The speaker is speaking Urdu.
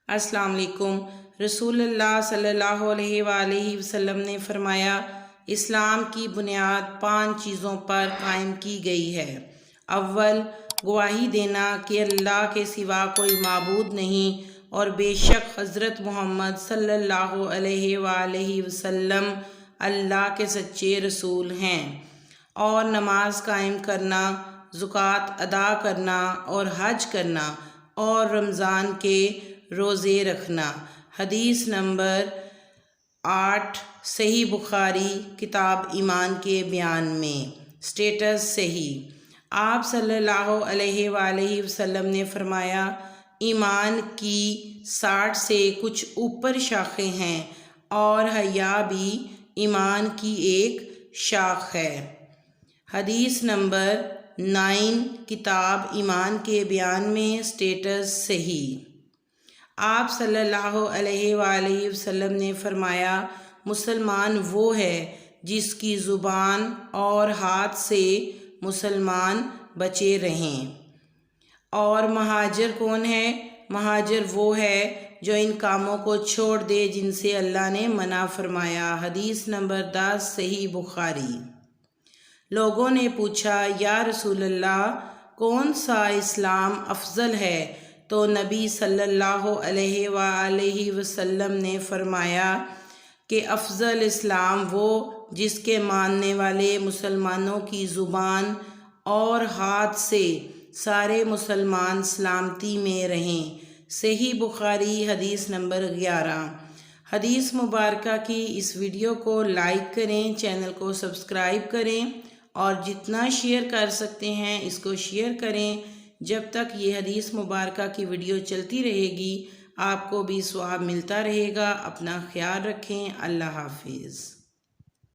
السلام علیکم۔ رسول اللہ صلی اللہ علیہ وآلہ وسلم نے فرمایا، اسلام کی بنیاد 5 چیزوں پر قائم کی گئی ہے۔ اول، گواہی دینا کہ اللہ کے سوا کوئی معبود نہیں اور بے شک حضرت محمد صلی اللہ علیہ وآلہ وسلم اللہ کے سچے رسول ہیں، اور نماز قائم کرنا، زکوٰۃ ادا کرنا اور حج کرنا اور رمضان کے روزے رکھنا۔ حدیث نمبر 8، صحیح بخاری کتاب ایمان کے بیان میں۔ سٹیٹس صحیح۔ آپ صلی اللہ علیہ وآلہ وسلم نے فرمایا، ایمان کی 60 سے کچھ اوپر شاخیں ہیں اور حیا بھی ایمان کی ایک شاخ ہے۔ حدیث نمبر 9، کتاب ایمان کے بیان میں۔ سٹیٹس صحیح۔ آپ صلی اللہ علیہ وآلہ وسلم نے فرمایا، مسلمان وہ ہے جس کی زبان اور ہاتھ سے مسلمان بچے رہیں۔ اور مہاجر کون ہے؟ مہاجر وہ ہے جو ان کاموں کو چھوڑ دے جن سے اللہ نے منع فرمایا۔ حدیث نمبر 10، صحیح بخاری۔ لوگوں نے پوچھا، یا رسول اللہ، کون سا اسلام افضل ہے؟ تو نبی صلی اللہ علیہ وآلہ وسلم نے فرمایا کہ افضل اسلام وہ جس کے ماننے والے مسلمانوں کی زبان اور ہاتھ سے سارے مسلمان سلامتی میں رہیں۔ صحیح بخاری حدیث نمبر 11۔ حدیث مبارکہ کی اس ویڈیو کو لائک کریں، چینل کو سبسکرائب کریں اور جتنا شیئر کر سکتے ہیں اس کو شیئر کریں۔ جب تک یہ حدیث مبارکہ کی ویڈیو چلتی رہے گی آپ کو بھی ثواب ملتا رہے گا۔ اپنا خیال رکھیں۔ اللہ حافظ۔